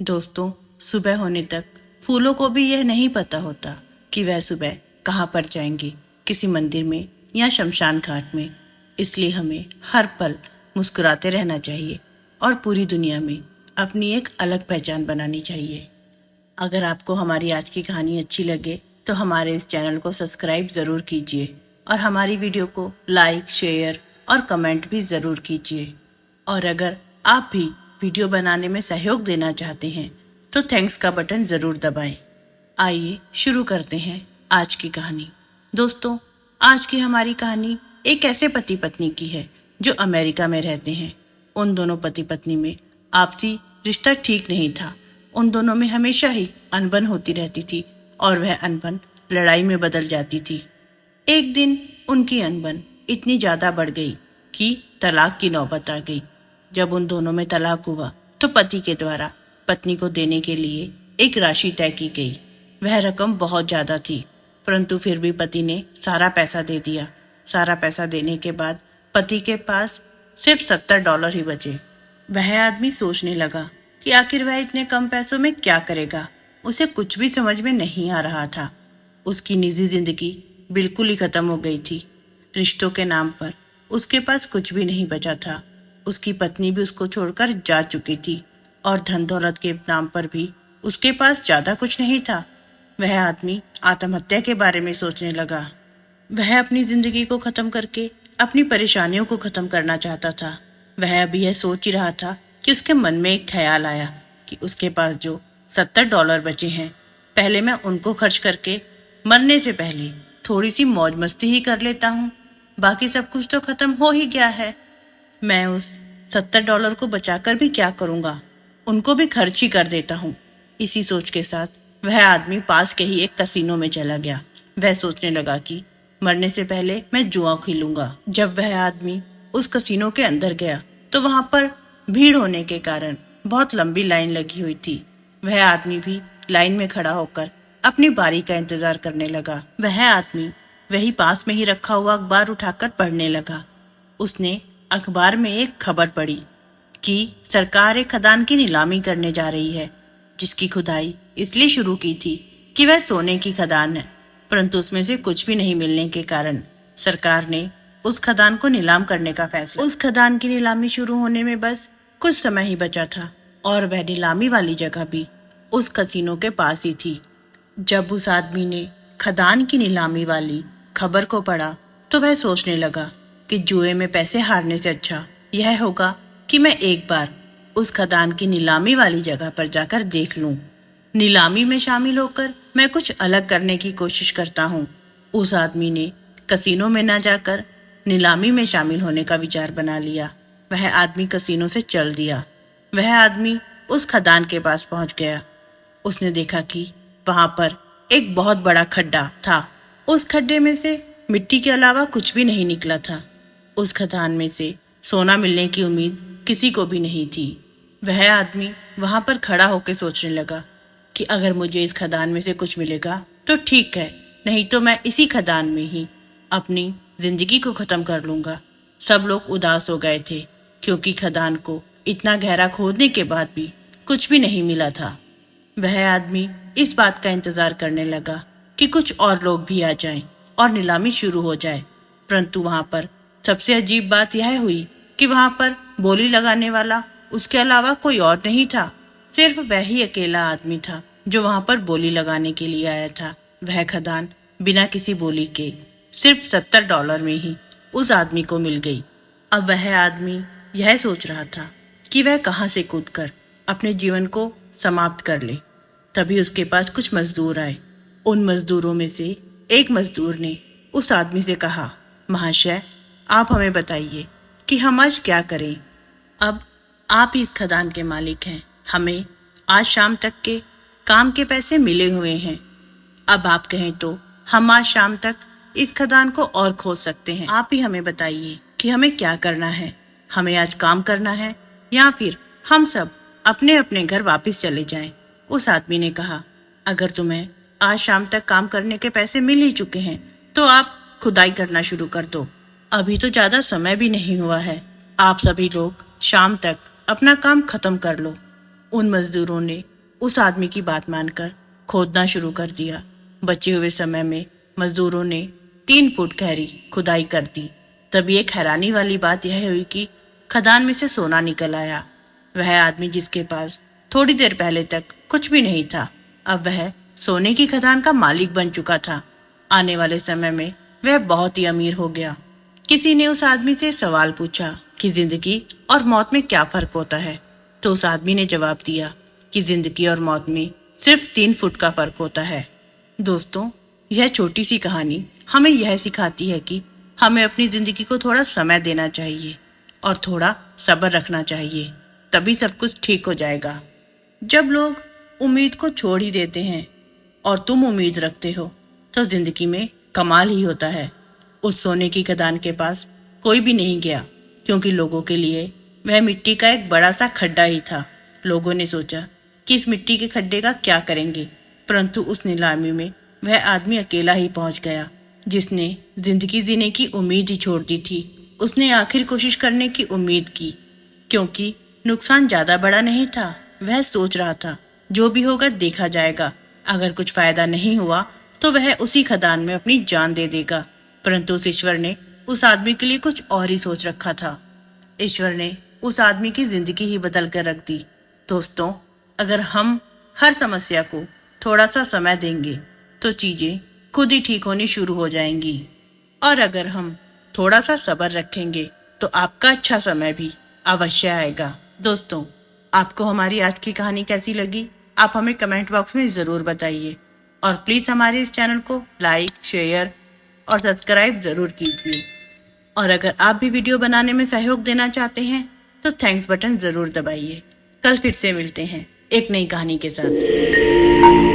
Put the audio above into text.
दोस्तों, सुबह होने तक फूलों को भी यह नहीं पता होता कि वह सुबह कहाँ पर जाएंगे, किसी मंदिर में या शमशान घाट में। इसलिए हमें हर पल मुस्कुराते रहना चाहिए और पूरी दुनिया में अपनी एक अलग पहचान बनानी चाहिए। अगर आपको हमारी आज की कहानी अच्छी लगे तो हमारे इस चैनल को सब्सक्राइब ज़रूर कीजिए और हमारी वीडियो को लाइक, शेयर और कमेंट भी ज़रूर कीजिए। और अगर आप भी वीडियो बनाने में सहयोग देना चाहते हैं तो थैंक्स का बटन ज़रूर दबाएं। आइए शुरू करते हैं आज की कहानी। दोस्तों, आज की हमारी कहानी एक ऐसे पति पत्नी की है जो अमेरिका में रहते हैं। उन दोनों पति पत्नी में आपसी रिश्ता ठीक नहीं था। उन दोनों में हमेशा ही अनबन होती रहती थी और वह अनबन लड़ाई में बदल जाती थी। एक दिन उनकी अनबन इतनी ज़्यादा बढ़ गई कि तलाक की नौबत आ गई। जब उन दोनों में तलाक हुआ तो पति के द्वारा पत्नी को देने के लिए एक राशि तय की गई। वह रकम बहुत ज़्यादा थी, परंतु फिर भी पति ने सारा पैसा दे दिया। सारा पैसा देने के बाद पति के पास सिर्फ $70 ही बचे। वह आदमी सोचने लगा कि आखिर वह इतने कम पैसों में क्या करेगा। उसे कुछ भी समझ में नहीं आ रहा था। उसकी निजी जिंदगी बिल्कुल ही खत्म हो गई थी। रिश्तों के नाम पर उसके पास कुछ भी नहीं बचा था। उसकी पत्नी भी उसको छोड़कर जा चुकी थी और धन दौलत के नाम पर भी उसके पास ज़्यादा कुछ नहीं था। वह आदमी आत्महत्या के बारे में सोचने लगा। वह अपनी ज़िंदगी को ख़त्म करके अपनी परेशानियों को ख़त्म करना चाहता था। वह अभी यह सोच ही रहा था कि उसके मन में एक ख्याल आया कि उसके पास जो $70 बचे हैं, पहले मैं उनको खर्च करके मरने से पहले थोड़ी सी मौज मस्ती ही कर लेता हूँ। बाकी सब कुछ तो ख़त्म हो ही गया है। मैं उस $70 को बचाकर भी क्या करूँगा, उनको भी खर्च ही कर देता हूँ। इसी सोच के साथ वह आदमी पास के ही एक कसिनो में चला गया। वह सोचने लगा कि मरने से पहले मैं जुआ खेलूंगा। जब वह आदमी उस कसिनो के अंदर गया तो वहां पर भीड़ होने के कारण बहुत लंबी लाइन लगी हुई थी। वह आदमी भी लाइन में खड़ा होकर अपनी बारी का इंतजार करने लगा। वह आदमी वही पास में ही रखा हुआ अखबार उठाकर पढ़ने लगा। उसने अखबार में एक खबर पढ़ी कि सरकार एक खदान की नीलामी करने जा रही है, जिसकी खुदाई इसलिए शुरू की थी कि वह सोने की खदान है, परंतु उसमें से कुछ भी नहीं मिलने के कारण सरकार ने उस खदान को नीलाम करने का फैसला। उस खदान की नीलामी शुरू होने में बस कुछ समय ही बचा था और वह नीलामी वाली जगह भी उस कसिनो के पास ही थी। जब उस आदमी ने खदान की नीलामी वाली खबर को पढ़ा तो वह सोचने लगा कि जुए में पैसे हारने से अच्छा यह होगा कि मैं एक बार उस खदान की नीलामी वाली जगह पर जाकर देख लूं। नीलामी में शामिल होकर मैं कुछ अलग करने की कोशिश करता हूं। उस आदमी ने कसिनो में न जाकर नीलामी में शामिल होने का विचार बना लिया। वह आदमी कसिनो से चल दिया। वह आदमी उस खदान के पास पहुंच गया। उसने देखा कि वहां पर एक बहुत बड़ा खड्डा था। उस खड्डे में से मिट्टी के अलावा कुछ भी नहीं निकला था। उस खदान में से सोना मिलने की उम्मीद किसी को भी नहीं थी। वह आदमी वहां पर खड़ा होकर सोचने लगा कि अगर मुझे इस खदान में से कुछ मिलेगा तो ठीक है, नहीं तो मैं इसी खदान में ही अपनी जिंदगी को खत्म कर लूंगा। सब लोग उदास हो गए थे क्योंकि खदान को इतना गहरा खोदने के बाद भी कुछ भी नहीं मिला था। वह आदमी इस बात का इंतजार करने लगा कि कुछ और लोग भी आ जाएं और नीलामी शुरू हो जाए, परंतु वहां पर सबसे अजीब बात यह हुई कि वहां पर बोली लगाने वाला उसके अलावा कोई और नहीं था। सिर्फ वह ही अकेला आदमी था जो वहां पर बोली लगाने के लिए आया था। वह खदान बिना किसी बोली के सिर्फ $70 में ही उस आदमी को मिल गई। अब वह आदमी यह सोच रहा था कि वह कहां से कूदकर अपने जीवन को समाप्त कर ले। तभी उसके पास कुछ मजदूर आए। उन मजदूरों में से एक मजदूर ने उस आदमी से कहा, महाशय, आप हमें बताइए कि हम आज क्या करें। अब आप ही इस खदान के मालिक हैं। हमें आज शाम तक के काम के पैसे मिले हुए हैं। अब आप कहें तो हम आज शाम तक इस खदान को और खोद सकते हैं। आप ही हमें बताइए कि हमें क्या करना है। हमें आज काम करना है या फिर हम सब अपने अपने घर वापस चले जाएं। उस आदमी ने कहा, अगर तुम्हें आज शाम तक काम करने के पैसे मिल ही चुके हैं तो आप खुदाई करना शुरू कर दो। अभी तो ज़्यादा समय भी नहीं हुआ है। आप सभी लोग शाम तक अपना काम खत्म कर लो। उन मजदूरों ने उस आदमी की बात मानकर खोदना शुरू कर दिया। बचे हुए समय में मजदूरों ने 3 फुट गहरी खुदाई कर दी। तभी एक हैरानी वाली बात यह हुई कि खदान में से सोना निकल आया। वह आदमी जिसके पास थोड़ी देर पहले तक कुछ भी नहीं था, अब वह सोने की खदान का मालिक बन चुका था। आने वाले समय में वह बहुत ही अमीर हो गया। किसी ने उस आदमी से सवाल पूछा कि जिंदगी और मौत में क्या फर्क होता है, तो उस आदमी ने जवाब दिया कि जिंदगी और मौत में सिर्फ 3 फुट का फर्क होता है। दोस्तों, यह छोटी सी कहानी हमें यह सिखाती है कि हमें अपनी जिंदगी को थोड़ा समय देना चाहिए और थोड़ा सब्र रखना चाहिए, तभी सब कुछ ठीक हो जाएगा। जब लोग उम्मीद को छोड़ ही देते हैं और तुम उम्मीद रखते हो तो जिंदगी में कमाल ही होता है। उस सोने की खदान के पास कोई भी नहीं गया, क्योंकि लोगों के लिए वह मिट्टी का एक बड़ा सा खड्डा ही था। लोगों ने सोचा कि इस मिट्टी के खड्डे का क्या करेंगे, परंतु उस नीलामी में वह आदमी अकेला ही पहुंच गया, जिसने जिंदगी जीने की उम्मीद ही छोड़ दी थी। उसने आखिर कोशिश करने की उम्मीद की, क्योंकि नुकसान ज्यादा बड़ा नहीं था। वह सोच रहा था जो भी होगा देखा जाएगा, अगर कुछ फायदा नहीं हुआ तो वह उसी खदान में अपनी जान दे देगा। परंतु उस ईश्वर ने उस आदमी के लिए कुछ और ही सोच रखा था। ईश्वर ने उस आदमी की जिंदगी ही बदल कर रख दी। दोस्तों, अगर हम हर समस्या को थोड़ा सा समय देंगे तो चीजें खुद ही ठीक होनी शुरू हो जाएंगी, और अगर हम थोड़ा सा सब्र रखेंगे तो आपका अच्छा समय भी अवश्य आएगा। दोस्तों, आपको हमारी आज की कहानी कैसी लगी, आप हमें कमेंट बॉक्स में ज़रूर बताइए, और प्लीज़ हमारे इस चैनल को लाइक, शेयर और सब्सक्राइब ज़रूर कीजिए। और अगर आप भी वीडियो बनाने में सहयोग देना चाहते हैं तो थैंक्स बटन ज़रूर दबाइए। कल फिर से मिलते हैं एक नई कहानी के साथ।